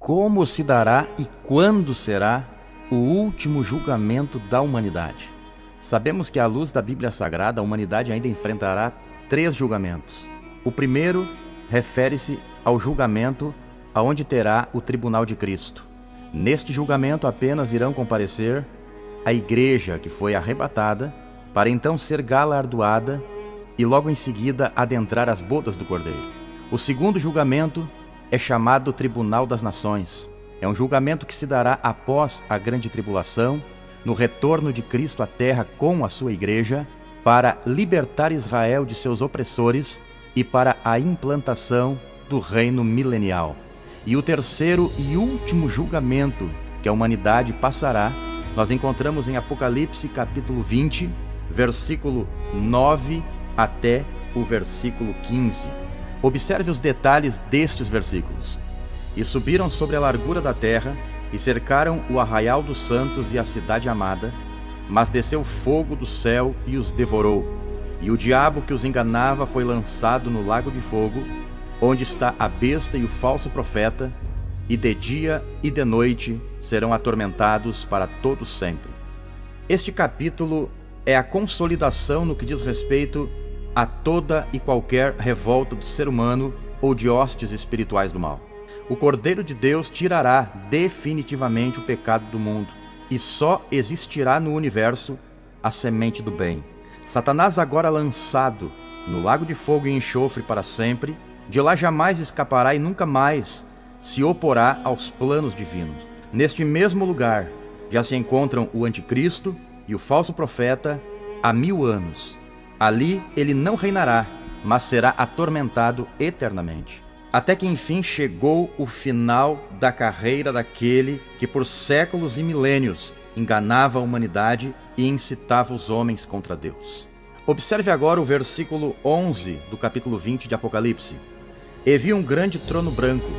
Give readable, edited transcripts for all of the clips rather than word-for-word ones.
Como se dará e quando será o último julgamento da humanidade? Sabemos que, à luz da Bíblia Sagrada, a humanidade ainda enfrentará 3 julgamentos. O primeiro refere-se ao julgamento aonde terá o tribunal de Cristo. Neste julgamento apenas irão comparecer a igreja que foi arrebatada, para então ser galardoada e logo em seguida adentrar as bodas do Cordeiro. O segundo julgamento é chamado Tribunal das Nações. É um julgamento que se dará após a grande tribulação, no retorno de Cristo à terra com a sua igreja, para libertar Israel de seus opressores e para a implantação do reino milenial. E o terceiro e último julgamento que a humanidade passará, nós encontramos em Apocalipse capítulo 20, versículo 9 até o versículo 15. Observe os detalhes destes versículos. E subiram sobre a largura da terra, e cercaram o arraial dos santos e a cidade amada, mas desceu fogo do céu e os devorou. E o diabo que os enganava foi lançado no lago de fogo, onde está a besta e o falso profeta, e de dia e de noite serão atormentados para todo sempre. Este capítulo é a consolidação no que diz respeito a toda e qualquer revolta do ser humano ou de hostes espirituais do mal. O Cordeiro de Deus tirará definitivamente o pecado do mundo, e só existirá no universo a semente do bem. Satanás, agora lançado no lago de fogo e enxofre para sempre, de lá jamais escapará e nunca mais se oporá aos planos divinos. Neste mesmo lugar já se encontram o anticristo e o falso profeta há 1000 anos. Ali ele não reinará, mas será atormentado eternamente. Até que enfim chegou o final da carreira daquele que por séculos e milênios enganava a humanidade e incitava os homens contra Deus. Observe agora o versículo 11 do capítulo 20 de Apocalipse. E vi um grande trono branco,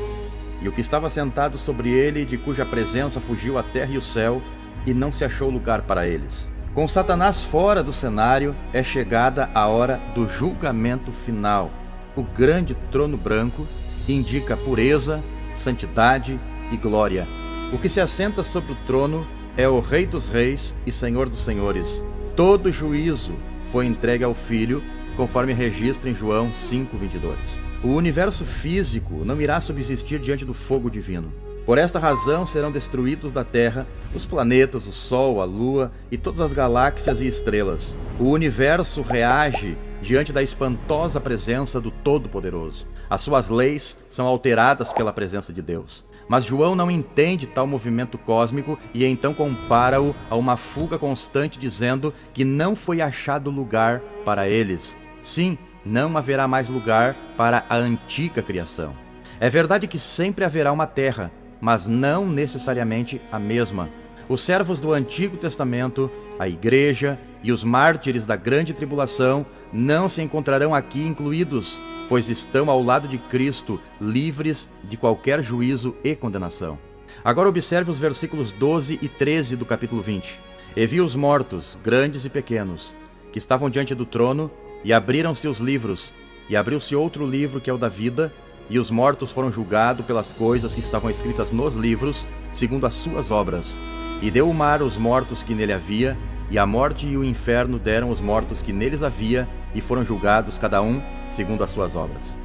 e o que estava sentado sobre ele, de cuja presença fugiu a terra e o céu, e não se achou lugar para eles. Com Satanás fora do cenário, é chegada a hora do julgamento final. O grande trono branco indica pureza, santidade e glória. O que se assenta sobre o trono é o Rei dos Reis e Senhor dos Senhores. Todo juízo foi entregue ao Filho, conforme registra em João 5:22. O universo físico não irá subsistir diante do fogo divino. Por esta razão serão destruídos da terra os planetas, o Sol, a Lua e todas as galáxias e estrelas. O universo reage diante da espantosa presença do Todo-Poderoso. As suas leis são alteradas pela presença de Deus. Mas João não entende tal movimento cósmico e então compara-o a uma fuga constante, dizendo que não foi achado lugar para eles. Sim, não haverá mais lugar para a antiga criação. É verdade que sempre haverá uma terra, mas não necessariamente a mesma. Os servos do Antigo Testamento, a igreja e os mártires da grande tribulação não se encontrarão aqui incluídos, pois estão ao lado de Cristo, livres de qualquer juízo e condenação. Agora observe os versículos 12 e 13 do capítulo 20. E vi os mortos, grandes e pequenos, que estavam diante do trono, e abriram-se os livros, e abriu-se outro livro que é o da vida, e os mortos foram julgados pelas coisas que estavam escritas nos livros, segundo as suas obras. E deu o mar os mortos que nele havia, e a morte e o inferno deram os mortos que neles havia, e foram julgados cada um segundo as suas obras.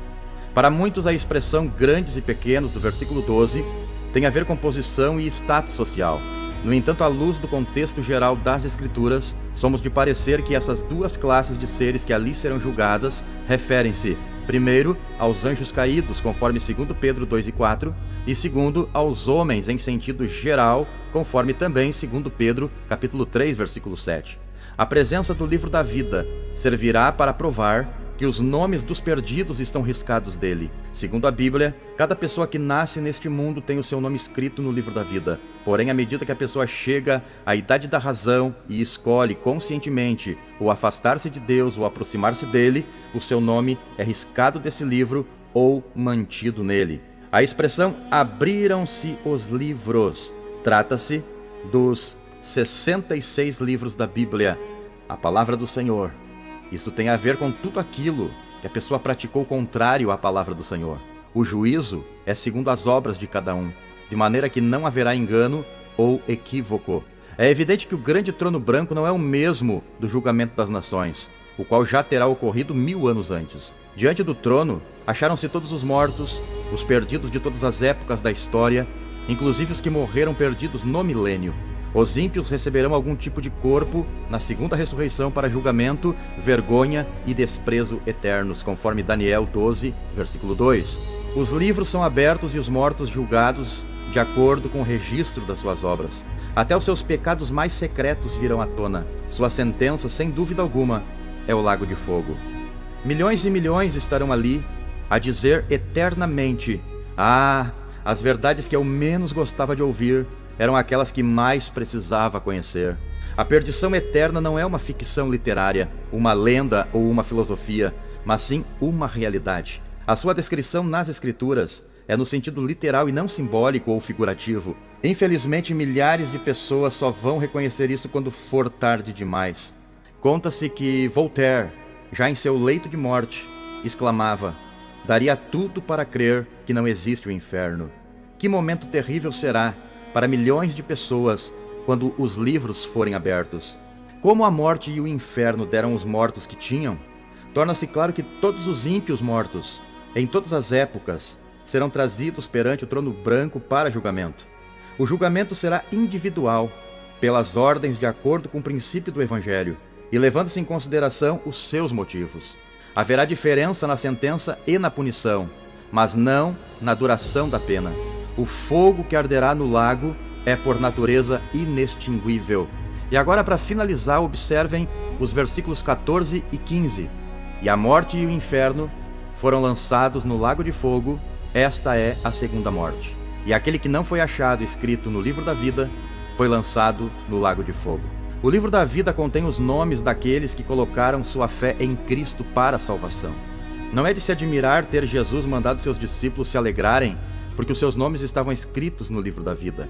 Para muitos a expressão grandes e pequenos do versículo 12 tem a ver com posição e status social. No entanto, à luz do contexto geral das Escrituras, somos de parecer que essas duas classes de seres que ali serão julgadas referem-se, primeiro, aos anjos caídos, conforme 2 Pedro 2:4, e segundo, aos homens em sentido geral, conforme também 2 Pedro capítulo 3, versículo 7. A presença do livro da vida servirá para provar que os nomes dos perdidos estão riscados dele. Segundo a Bíblia, cada pessoa que nasce neste mundo tem o seu nome escrito no livro da vida. Porém, à medida que a pessoa chega à idade da razão e escolhe conscientemente ou afastar-se de Deus ou aproximar-se dele, o seu nome é riscado desse livro ou mantido nele. A expressão abriram-se os livros trata-se dos 66 livros da Bíblia, a palavra do Senhor. Isso tem a ver com tudo aquilo que a pessoa praticou contrário à palavra do Senhor. O juízo é segundo as obras de cada um. de maneira que não haverá engano ou equívoco. É evidente que o grande trono branco não é o mesmo do julgamento das nações, o qual já terá ocorrido 1000 anos antes. Diante do trono, acharam-se todos os mortos, os perdidos de todas as épocas da história, inclusive os que morreram perdidos no milênio. Os ímpios receberão algum tipo de corpo na segunda ressurreição para julgamento, vergonha e desprezo eternos, conforme Daniel 12, versículo 2. Os livros são abertos e os mortos julgados de acordo com o registro das suas obras. Até os seus pecados mais secretos virão à tona. Sua sentença, sem dúvida alguma, é o lago de fogo. Milhões e milhões estarão ali a dizer eternamente: ah, as verdades que eu menos gostava de ouvir eram aquelas que mais precisava conhecer. A perdição eterna não é uma ficção literária, uma lenda ou uma filosofia, mas sim uma realidade. A sua descrição nas Escrituras é no sentido literal e não simbólico ou figurativo. Infelizmente, milhares de pessoas só vão reconhecer isso quando for tarde demais. Conta-se que Voltaire, já em seu leito de morte, exclamava: daria tudo para crer que não existe o inferno. Que momento terrível será para milhões de pessoas quando os livros forem abertos. Como a morte e o inferno deram os mortos que tinham, torna-se claro que todos os ímpios mortos, em todas as épocas, serão trazidos perante o trono branco para julgamento. O julgamento será individual, pelas ordens de acordo com o princípio do Evangelho, e levando-se em consideração os seus motivos. Haverá diferença na sentença e na punição, mas não na duração da pena. O fogo que arderá no lago é por natureza inextinguível. E agora, para finalizar, observem os versículos 14 e 15. E a morte e o inferno foram lançados no lago de fogo, esta é a segunda morte. E aquele que não foi achado escrito no livro da vida foi lançado no lago de fogo. O livro da vida contém os nomes daqueles que colocaram sua fé em Cristo para a salvação. Não é de se admirar ter Jesus mandado seus discípulos se alegrarem, porque os seus nomes estavam escritos no livro da vida.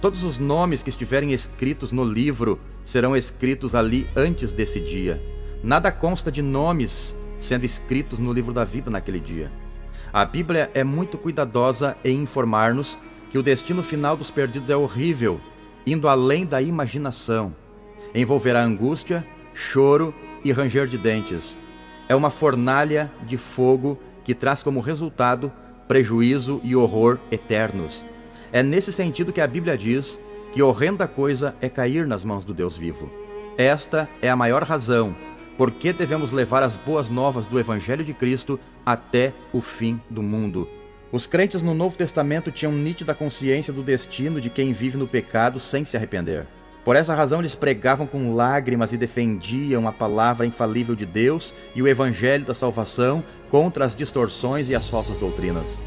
Todos os nomes que estiverem escritos no livro serão escritos ali antes desse dia. Nada consta de nomes sendo escritos no livro da vida naquele dia. A Bíblia é muito cuidadosa em informar-nos que o destino final dos perdidos é horrível, indo além da imaginação. Envolverá angústia, choro e ranger de dentes. É uma fornalha de fogo que traz como resultado prejuízo e horror eternos. É nesse sentido que a Bíblia diz que horrenda coisa é cair nas mãos do Deus vivo. Esta é a maior razão por que devemos levar as boas novas do Evangelho de Cristo até o fim do mundo. Os crentes no Novo Testamento tinham nítida consciência do destino de quem vive no pecado sem se arrepender. Por essa razão, eles pregavam com lágrimas e defendiam a palavra infalível de Deus e o Evangelho da salvação contra as distorções e as falsas doutrinas.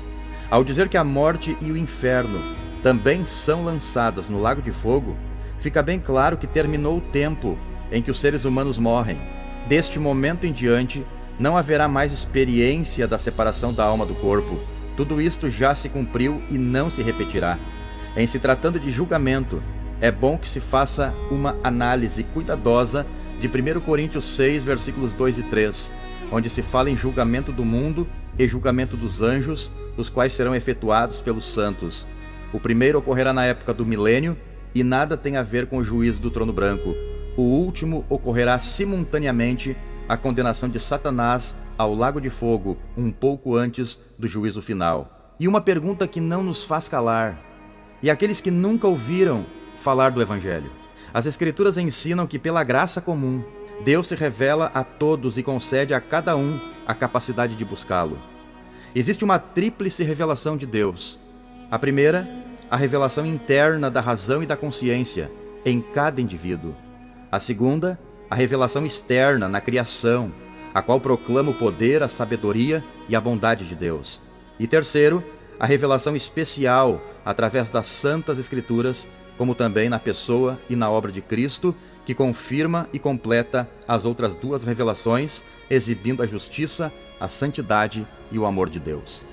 Ao dizer que a morte e o inferno também são lançadas no lago de fogo, fica bem claro que terminou o tempo em que os seres humanos morrem. Deste momento em diante, não haverá mais experiência da separação da alma do corpo. Tudo isto já se cumpriu e não se repetirá. Em se tratando de julgamento, é bom que se faça uma análise cuidadosa de 1 Coríntios 6, versículos 2 e 3, onde se fala em julgamento do mundo e julgamento dos anjos, os quais serão efetuados pelos santos. O primeiro ocorrerá na época do milênio e nada tem a ver com o juízo do trono branco. O último ocorrerá simultaneamente a condenação de Satanás ao lago de fogo, um pouco antes do juízo final. E uma pergunta que não nos faz calar: e aqueles que nunca ouviram falar do Evangelho? As Escrituras ensinam que pela graça comum, Deus se revela a todos e concede a cada um a capacidade de buscá-lo. Existe uma tríplice revelação de Deus. A primeira, a revelação interna da razão e da consciência em cada indivíduo. A segunda, a revelação externa na criação, a qual proclama o poder, a sabedoria e a bondade de Deus. E terceiro, a revelação especial através das Santas Escrituras, como também na pessoa e na obra de Cristo, que confirma e completa as outras duas revelações, exibindo a justiça, a santidade e o amor de Deus.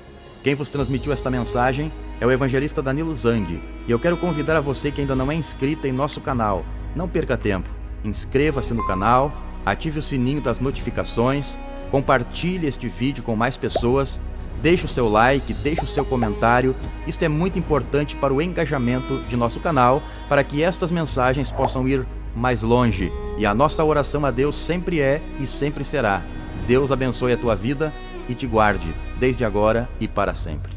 Quem vos transmitiu esta mensagem é o evangelista Danilo Zang, e eu quero convidar a você que ainda não é inscrito em nosso canal. Não perca tempo, inscreva-se no canal, ative o sininho das notificações, compartilhe este vídeo com mais pessoas, Deixe o seu like, deixe o seu comentário. Isto é muito importante para o engajamento de nosso canal, para que estas mensagens possam ir mais longe. E a nossa oração a Deus sempre é e sempre será: Deus abençoe a tua vida e te guarde, desde agora e para sempre.